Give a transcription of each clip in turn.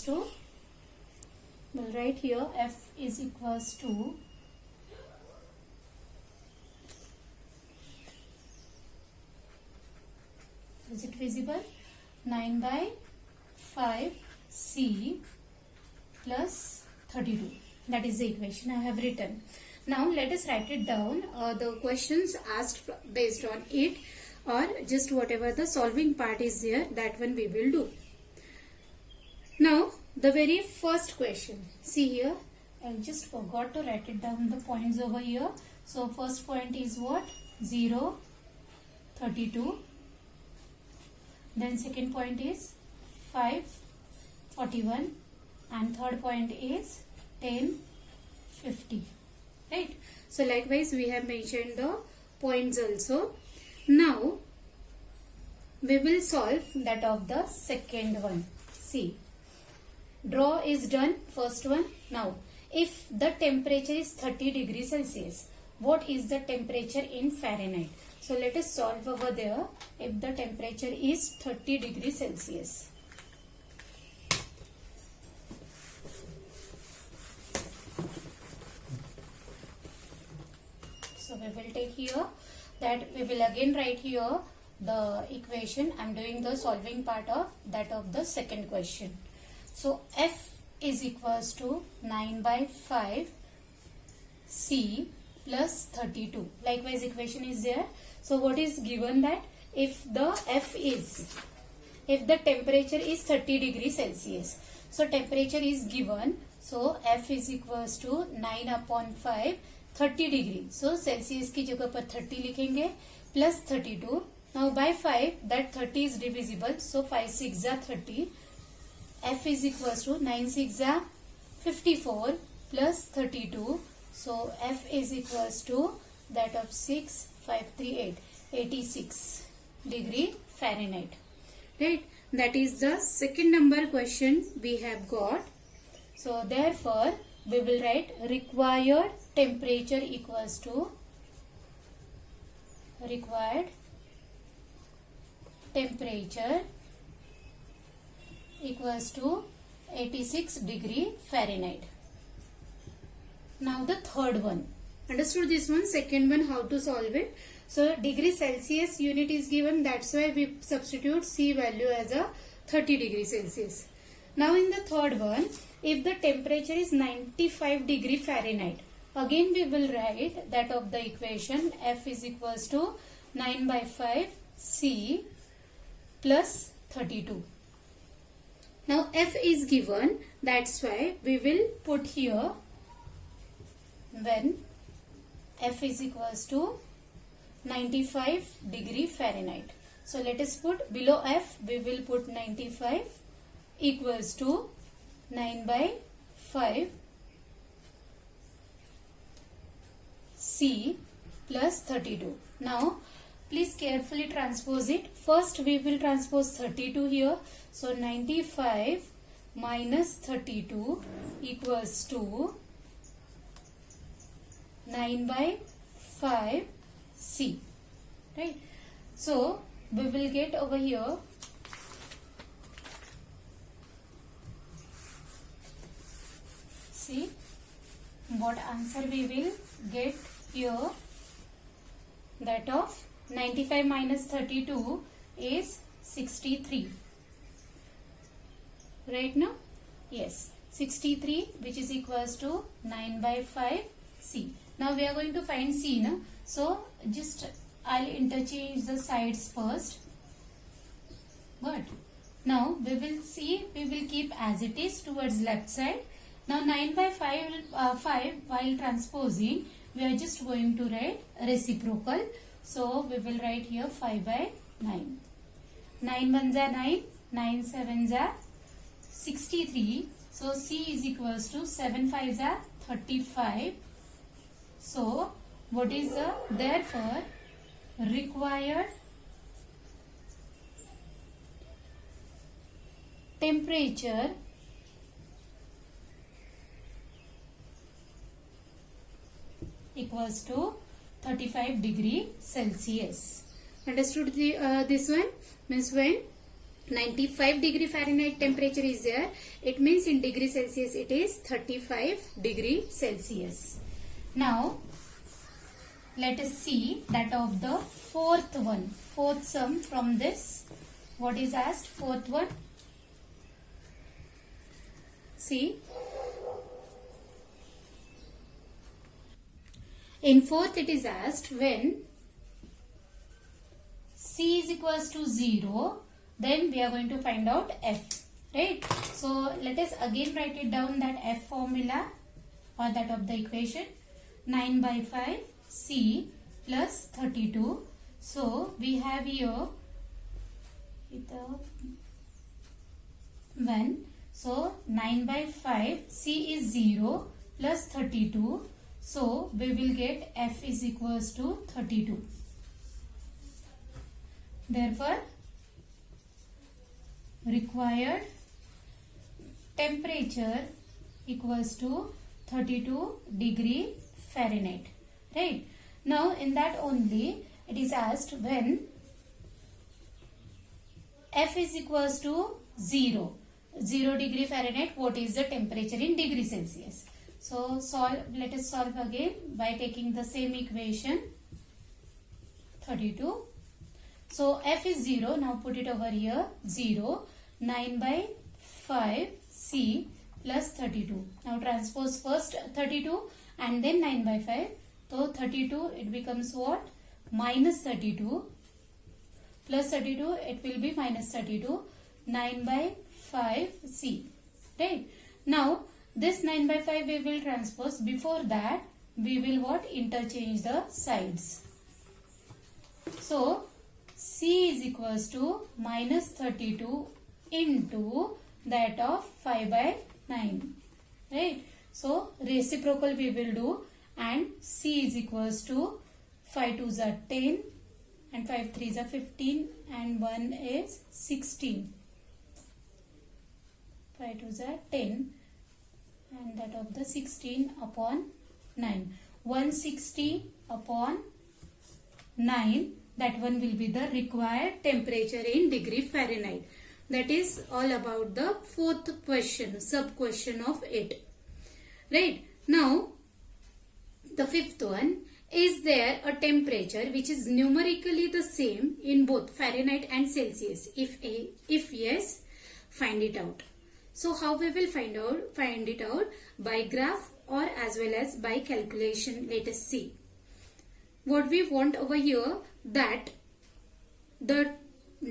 to, we'll write here f is equals to is it visible? 9 by 5 c plus 32. That is the equation I have written. Now let us write it down. The questions asked based on it, or just whatever the solving part is there, that one we will do. Now the very first question. See here, I just forgot to write it down the points over here. So first point is what? 0, 32. Then second point is 5, 41. And third point is 10, 50. Right? So likewise we have mentioned the points also. Now we will solve that of the second one. See, draw is done, first one. Now if the temperature is 30 degrees Celsius, what is the temperature in Fahrenheit? So let us solve over there. If the temperature is 30 degrees Celsius, so we will take here that we will again write here the equation. I am doing the solving part of that of the second question. So f is equals to 9 by 5 c plus 32. Likewise equation is there. So what is given that if the temperature is 30 degrees Celsius. So temperature is given. So f is equals to 9 upon 5, 30 degree. So Celsius की जगह पर 30 लिखेंगे plus 32. Now by 5 that 30 is divisible. So 5 6 are 30. F is equals to 9 6 are 54 plus 32. So F is equals to that of 6 5 3 8 86 degree Fahrenheit. Right? That is the second number question we have got. So therefore we will write required temperature equals to required temperature equals to 86 degree Fahrenheit. Now the third one. Understood this one? Second one, how to solve it? So degree Celsius unit is given. That's why we substitute C value as a 30 degree Celsius. Now in the third one, if the temperature is 95 degree Fahrenheit, again we will write that of the equation F is equals to 9 by 5 C plus 32. Now F is given, that's why we will put here when F is equals to 95 degree Fahrenheit. So let us put below F, we will put 95 equals to 9 by 5 C plus 32. Now please carefully transpose it. First we will transpose 32 here. So 95 minus 32 equals to 9 by 5 C. Right? So we will get over here see what answer we will get here. That of 95 minus 32 is 63. Right now? Yes. 63 which is equals to 9 by 5 C. Now we are going to find C. Na? So just I'll interchange the sides first. But now we will see, we will keep as it is towards left side. Now 9 by 5 while transposing, we are just going to write reciprocal. So we will write here 5 by 9. 9 ones are 9, 9 sevens are 63. So C is equals to 7 5s are 35. So what is the therefore required temperature equals to 35 degree Celsius. Understood this one? Means when 95 degree Fahrenheit temperature is there. It means in degree Celsius it is 35 degree Celsius. Now let us see that of the fourth one. Fourth sum from this. What is asked? Fourth one. See. In fourth it is asked when C is equals to 0, then we are going to find out F, right? So let us again write it down, that F formula or that of the equation. 9 by 5 C plus 32. So we have here the 1. So 9 by 5 C is 0 plus 32. So we will get F is equals to 32. Therefore, required temperature equals to 32 degree Fahrenheit. Right? Now, in that only, it is asked when F is equals to 0. 0 degree Fahrenheit, what is the temperature in degree Celsius? So, let us solve again by taking the same equation, 32. So F is 0. Now put it over here. 0. 9 by 5 C plus 32. Now transpose first 32 and then 9 by 5. So 32 it becomes what? Minus 32. Plus 32 it will be minus 32. 9 by 5 C. Right. Now this 9 by 5 we will transpose. Before that we will what? Interchange the sides. So C is equals to minus 32 into that of 5 by 9. Right. So reciprocal we will do, and C is equals to 5 2s are 10 and 5 3s are 15 and 1 is 16. 5 2s are 10 and that of the 16 upon 9. 160 upon 9. That one will be the required temperature in degree Fahrenheit. That is all about the fourth question, sub question of it. Right. Now, the fifth one, is there a temperature which is numerically the same in both Fahrenheit and Celsius? If yes, find it out. So how we will find it out? By graph or as well as by calculation. Let us see. What we want over here, that the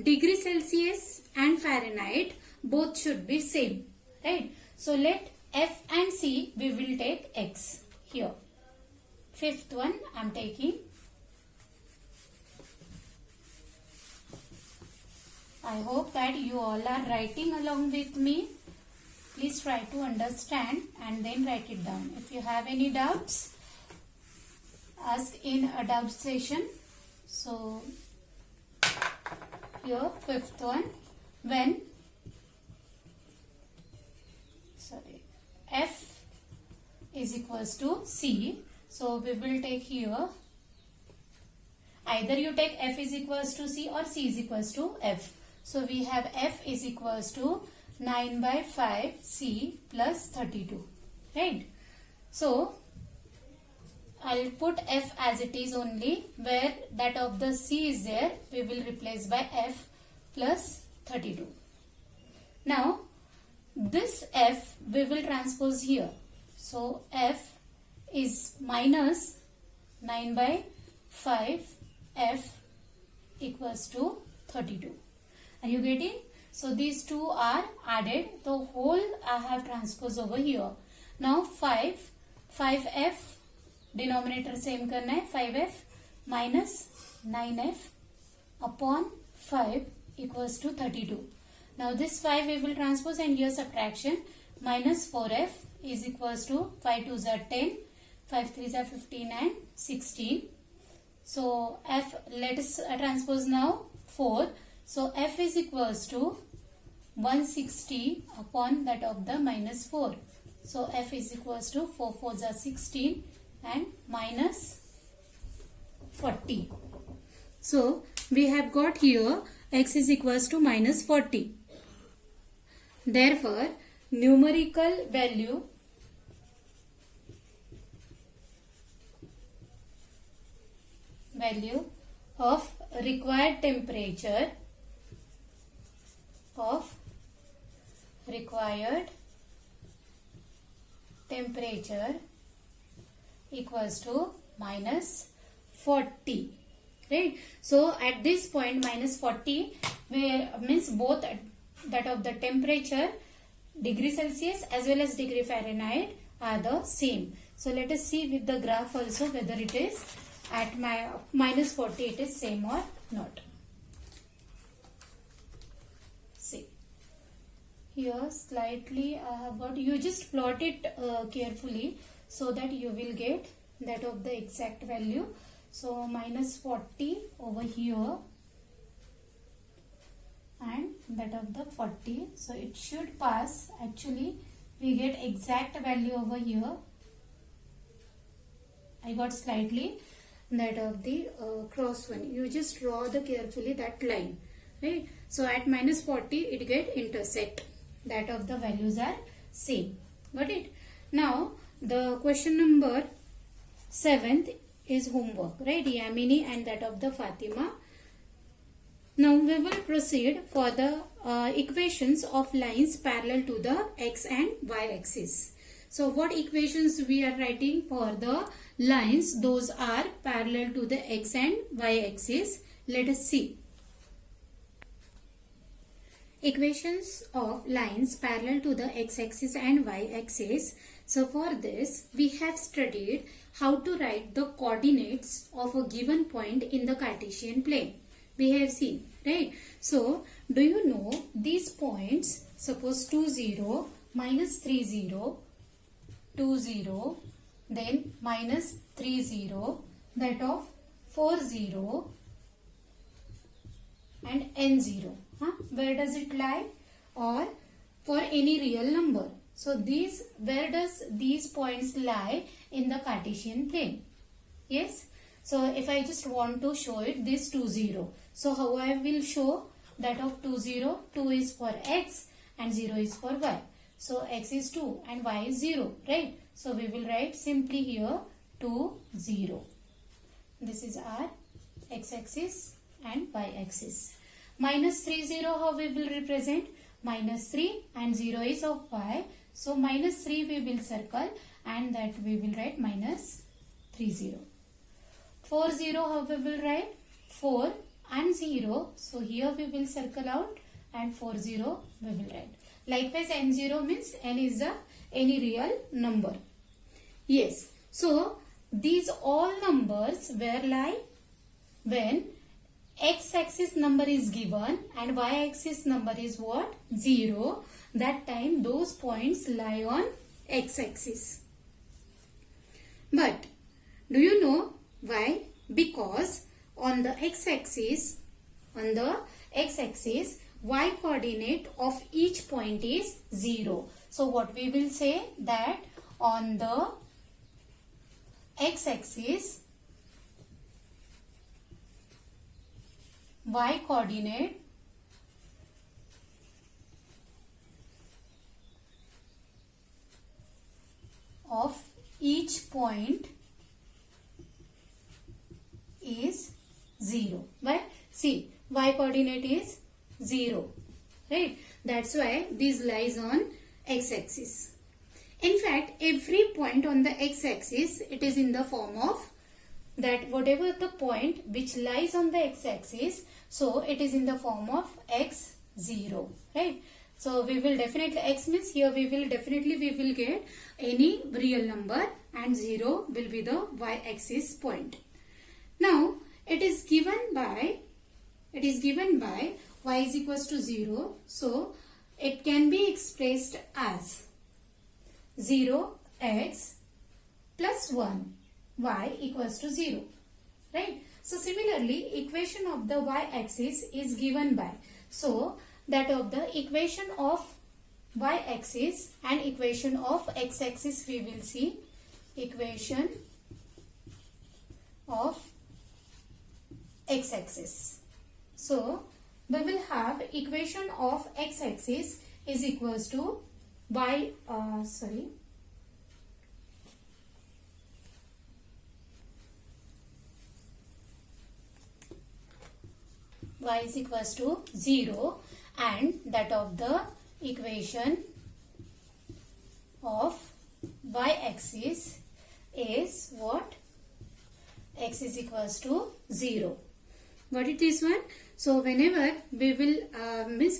degree Celsius and Fahrenheit both should be same, right? So let F and C, we will take X here. Fifth one I am taking. I hope that you all are writing along with me. Please try to understand and then write it down. If you have any doubts, ask in a doubt session. So here fifth one, when F is equals to C, so we will take here, either you take F is equals to C or C is equals to F. So we have F is equals to 9 by 5 C plus 32, right? So I'll put F as it is only, where that of the C is there, we will replace by F plus 32. Now, this F we will transpose here. So, F is minus 9 by 5 F equals to 32. Are you getting? So, these two are added. The whole I have transposed over here. Now, 5F denominator same करना है, 5F minus 9F upon 5 equals to 32. Now this 5 we will transpose and here subtraction, minus 4F is equals to 5 2s are 10, 5 3s are 15 and 16. So F, let us transpose now 4. So F is equals to 160 upon that of the minus 4. So F is equals to 4 4s are 16 and minus 40. So we have got here x is equals to minus 40. Therefore, numerical value of required temperature equals to minus 40, right? So at this point minus 40 where means both that of the temperature degree Celsius as well as degree Fahrenheit are the same. So let us see with the graph also whether it is at minus 40 it is same or not. See here slightly I have got, you just plot it carefully so that you will get that of the exact value. So minus 40 over here and that of the 40. So it should pass. Actually we get exact value over here. I got slightly that of the cross one. You just draw the carefully that line, right? So at minus 40 it get intersect. That of the values are same. Got it? Now the question number 7th is homework, right? Yamini and that of the Fatima. Now we will proceed for the equations of lines parallel to the x and y axis. So what equations we are writing for the lines? Those are parallel to the x and y axis. Let us see. Equations of lines parallel to the x-axis and y-axis. So for this we have studied how to write the coordinates of a given point in the Cartesian plane. We have seen, right? So do you know these points? Suppose 2 0, minus 3 0, 2 0, then minus 3 0, that of 4 0 and n 0. Where does it lie? Or for any real number. So these, where does these points lie in the Cartesian plane? Yes. So if I just want to show it, this 2 0. So how I will show that of 2 0? 2 is for x and 0 is for y. So x is 2 and y is 0, right? So we will write simply here 2 0. This is our x-axis and y-axis. Minus 3 0, how we will represent? Minus 3 and 0 is of y. So minus 3 we will circle and that we will write minus 3 0. 4 0, how we will write? 4 and 0. So here we will circle out and 4 0 we will write. Likewise n 0 means n is any real number. Yes. So these all numbers where lie? When x-axis number is given and y-axis number is what? 0. That time those points lie on x-axis. But do you know why? Because on the x-axis, y coordinate of each point is 0. So what we will say? That on the x-axis, y coordinate of each point is 0. Why? See, y coordinate is 0, right? That's why this lies on x-axis. In fact, every point on the x-axis, it is in the form of that whatever the point which lies on the x-axis, so it is in the form of x0, right? So we will definitely, x means here we will get any real number and 0 will be the y-axis point. Now it is given by y is equals to 0. So it can be expressed as 0x plus 1 y equals to 0, right? So similarly, equation of the y-axis is given by, so that of the equation of y-axis and equation of x-axis we will see. Equation of x-axis. So we will have equation of x-axis is equals to y, y is equals to 0, and that of the equation of y-axis is what? X is equals to 0. What is this one? So whenever we will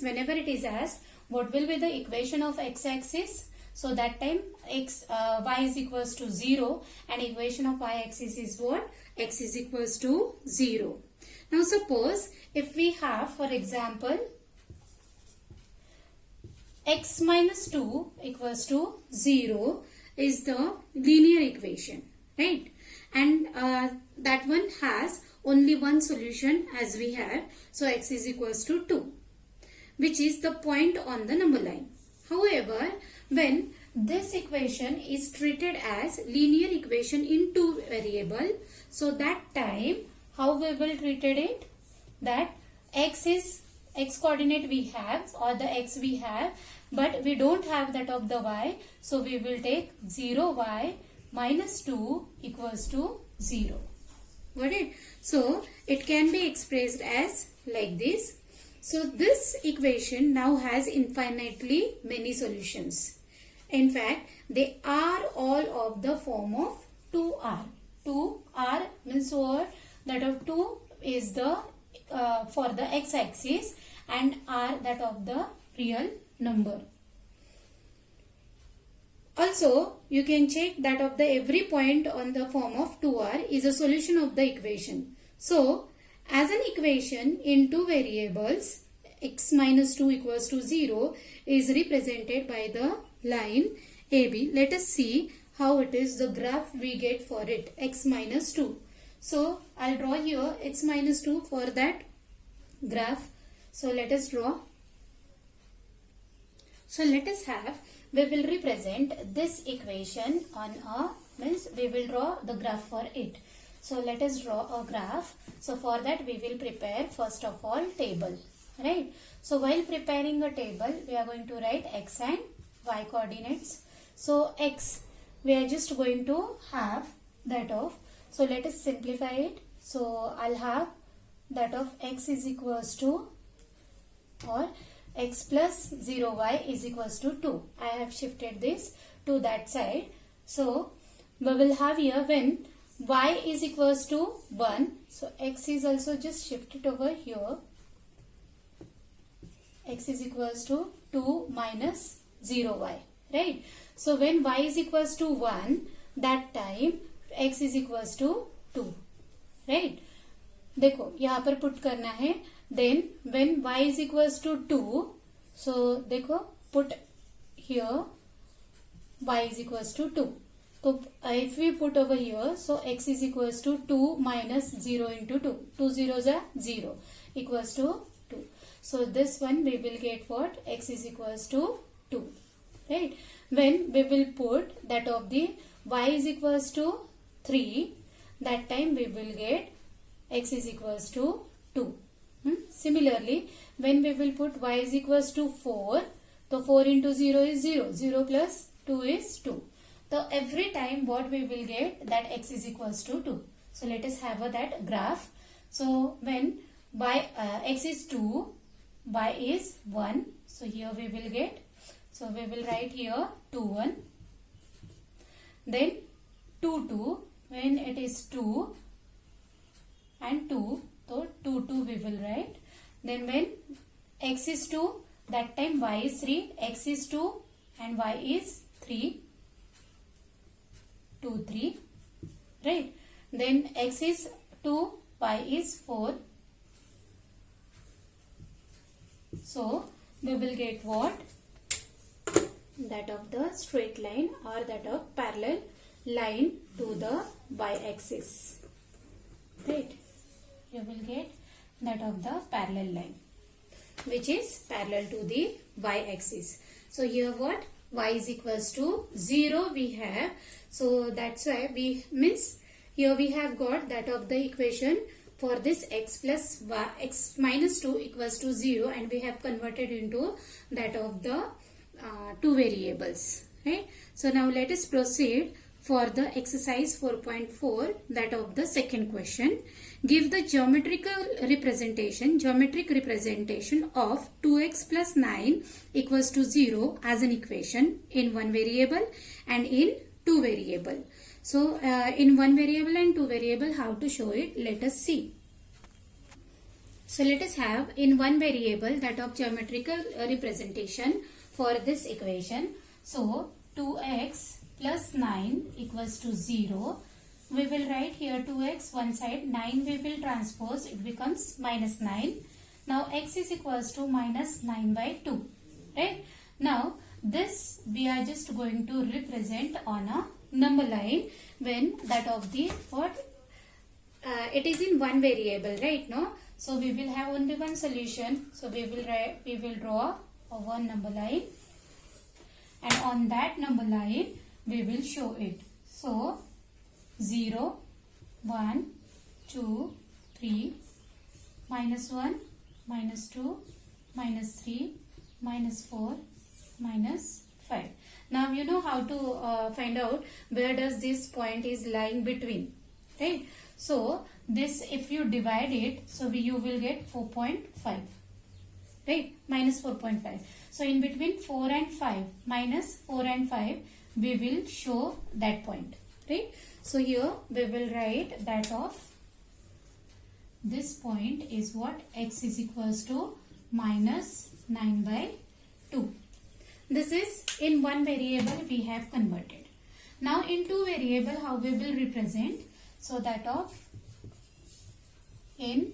whenever it is asked what will be the equation of x-axis, so that time y is equals to 0, and equation of y-axis is what? X is equals to 0. Now suppose if we have, for example, x minus 2 equals to 0 is the linear equation, right? And that one has only one solution as we have. So x is equals to 2, which is the point on the number line. However, when this equation is treated as linear equation in two variable, so that time how we will treated it? That x coordinate we have, or the x we have, but we don't have that of the y, so we will take 0y minus 2 equals to 0. Got it? So it can be expressed as like this. So this equation now has infinitely many solutions. In fact, they are all of the form of 2r. 2r means what? That of 2 is the for the x-axis, and r that of the real number. Also, you can check that of the every point on the form of 2r is a solution of the equation. So, as an equation in two variables, x minus 2 equals to 0 is represented by the line AB. Let us see how it is the graph we get for it, x minus 2. So, I'll draw here x minus 2 for that graph. So, let us draw. So, let us have, we will represent this equation on a, means we will draw the graph for it. So, let us draw a graph. So, for that we will prepare first of all table, right? So, while preparing a table, we are going to write x and y coordinates. So, x, we are just going to have that of, so let us simplify it. So, I'll have that of x is equals to, or x plus 0y is equals to 2. I have shifted this to that side. So, we will have here when y is equals to 1. So, x is also just shifted over here. X is equals to 2 minus 0y, right? So, when y is equals to 1, that time x is equals to 2, right? देखो यहाँ पर put करना है. Then when y is equals to 2, so देखो put here y is equals to 2. So if we put over here, so x is equals to 2 minus 0 into 2. 2 zeros are 0 equals to 2. So this one we will get what? X is equals to 2. Right? When we will put that of the y is equals to 3, that time we will get x is equals to 2. Similarly, when we will put y is equals to 4, so 4 into 0 is 0. 0 plus 2 is 2. So every time what we will get, that x is equals to 2. So let us have that graph. So when y x is 2, y is 1. So here we will get, so we will write here 2 1. Then 2 2, when it is 2 and 2, so 2 2 we will write. Then when x is 2, that time y is 3, x is 2 and y is 3, 2 3, right? Then x is 2, y is 4. So we will get what? That of the straight line or that of parallel line to the y-axis, right? You will get that of the parallel line which is parallel to the y-axis. So here what? Y is equals to 0 we have. So that's why we means here we have got that of the equation for this x plus y, x minus 2 equals to 0, and we have converted into that of the two variables, right? So now let us proceed for the exercise 4.4, that of the second question. Give the geometric representation of 2x plus 9 equals to 0 as an equation in one variable and in two variable. So in one variable and two variable, how to show it? Let us see. So let us have in one variable that of geometrical representation for this equation. So 2x plus 9 equals to 0. We will write here 2x one side, 9 we will transpose, it becomes minus 9. Now x is equals to minus 9 by 2. Right? Now this we are just going to represent on a number line when that of the what? It is in one variable, right? No? So we will have only one solution. So we will draw a one number line, and on that number line we will show it. So 0, 1, 2, 3, minus 1, minus 2, minus 3, minus 4, minus 5. Now you know how to find out where does this point is lying between, right? So this, if you divide it, so you will get 4.5, right? Minus 4.5. So in between 4 and 5, minus 4 and 5, we will show that point, right? So here we will write that of this point is what? X is equals to minus 9 by 2. This is in one variable we have converted. Now in two variable, how we will represent? So that of in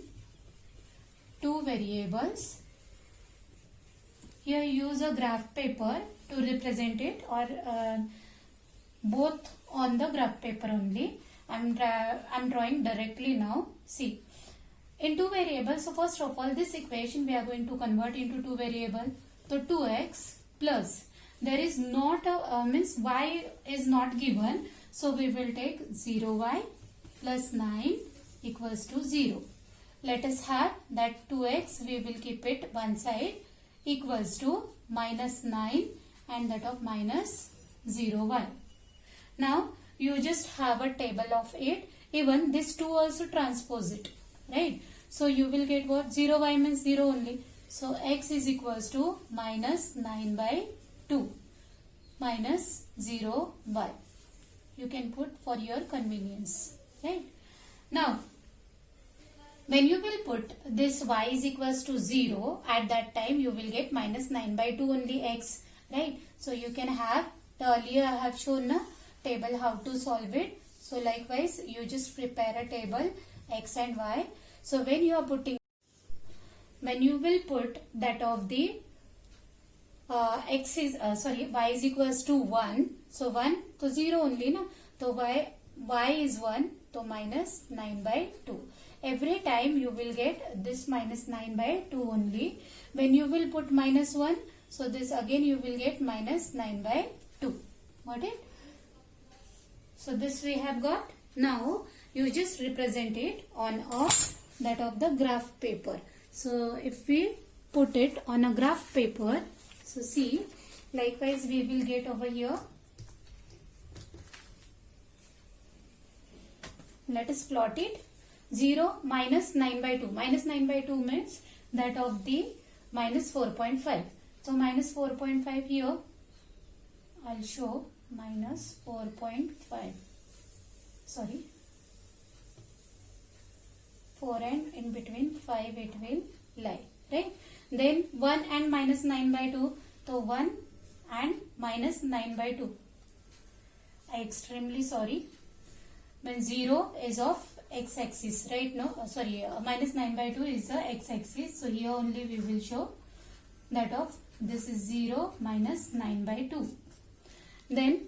two variables, here use a graph paper to represent it, or both on the graph paper only. I'm drawing directly now. See, in two variables, so first of all this equation we are going to convert into two variable. So 2x plus, there is not a means y is not given, so we will take 0y plus 9 equals to 0. Let us have that 2x, we will keep it one side, equals to minus 9 and that of minus 0y. Now you just have a table of it. Even this 2 also transpose it, right? So you will get what? 0y means 0 only. So x is equals to minus 9 by 2 minus 0y. You can put for your convenience, right? Now when you will put this y is equals to 0, at that time you will get minus 9 by 2 only x, right? So you can have, earlier I have shown a table how to solve it. So likewise you just prepare a table x and y. So when you are putting, when you will put that of the x is y is equals to 1. So 1 to 0 only, no? So y is 1, so minus 9 by 2. Every time you will get this minus 9 by 2 only. When you will put minus 1, so this again you will get minus 9 by 2. Got it? So this we have got. Now you just represent it on that of the graph paper. So if we put it on a graph paper, so see, likewise we will get over here. Let us plot it. 0 minus 9 by 2. Minus 9 by 2 means that of the minus 4.5. So minus 4.5 here, I'll show minus 4.5. Sorry. 4 and in between 5 it will lie. Right? Then 1 and minus 9 by 2. So 1 and minus 9 by 2. I extremely sorry. When 0 is of x-axis, right? No, minus 9 by 2 is the x-axis. So here only we will show that of this is 0 minus 9 by 2. Then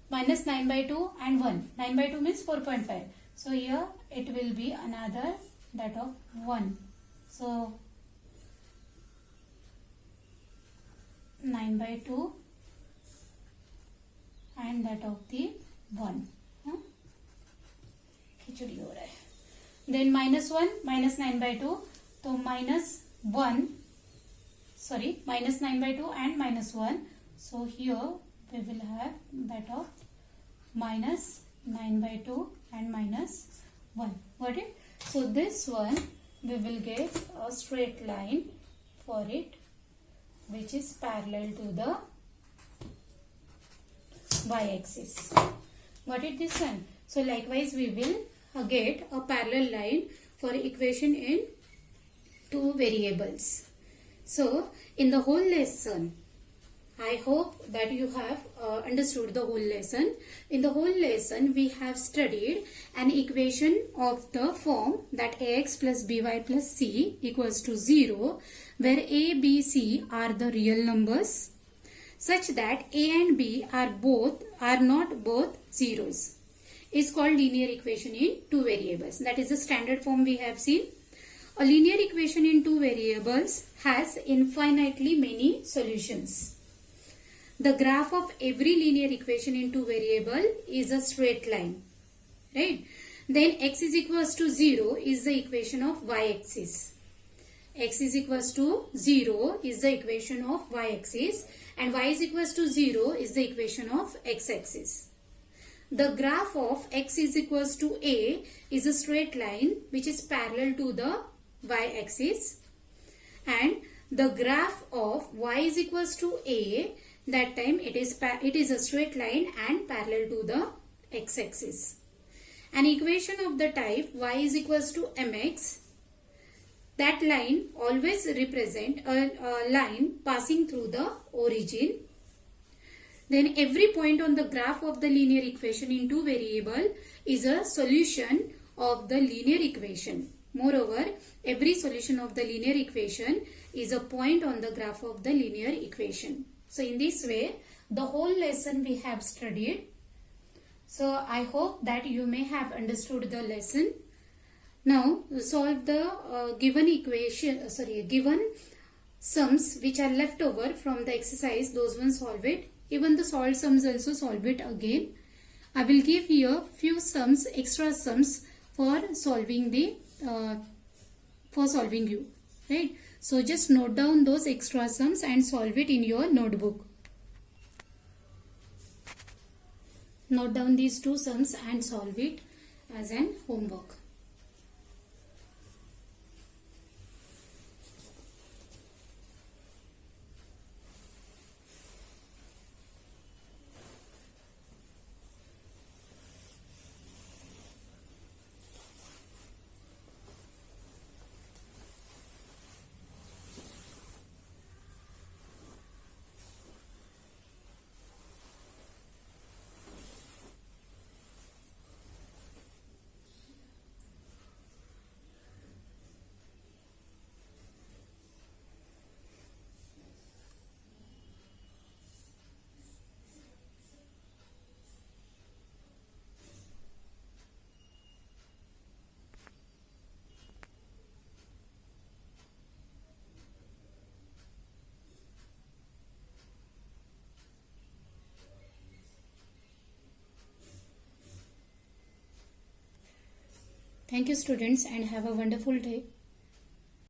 minus 9 by 2 and 1. 9 by 2 means 4.5. So here it will be another that of 1. So 9 by 2 and that of the 1. खिचड़ी हो रहा है. then minus 1 minus 9 by 2, so minus 1, sorry, minus 9 by 2 and minus 1. So here we will have that of minus 9 by 2 and minus 1. Got it? So this one we will get a straight line for it which is parallel to the y-axis. Got it, this one? So likewise we will get a parallel line for equation in two variables. So in the whole lesson, I hope that you have understood the whole lesson. In the whole lesson, we have studied an equation of the form that ax plus by plus c equals to 0, where a, b, c are the real numbers, such that a and b are not both zeros. Is called linear equation in two variables. That is the standard form we have seen. A linear equation in two variables has infinitely many solutions. The graph of every linear equation in two variable is a straight line, right? Then x is equals to 0 is the equation of y-axis. X is equals to 0 is the equation of y-axis, and y is equals to 0 is the equation of x-axis. The graph of x is equals to a is a straight line which is parallel to the y-axis, and the graph of y is equals to a, that time it is a straight line and parallel to the x-axis. An equation of the type y is equals to mx, that line always represent a line passing through the origin. Then every point on the graph of the linear equation in two variable is a solution of the linear equation. Moreover, every solution of the linear equation is a point on the graph of the linear equation. So in this way, the whole lesson we have studied. So I hope that you may have understood the lesson. Now solve the given sums which are left over from the exercise. Those ones solve it. Even the solved sums also solve it again. I will give here few sums, extra sums for solving you, right? So just note down those extra sums and solve it in your notebook. Note down these two sums and solve it as an homework. Thank you students and have a wonderful day.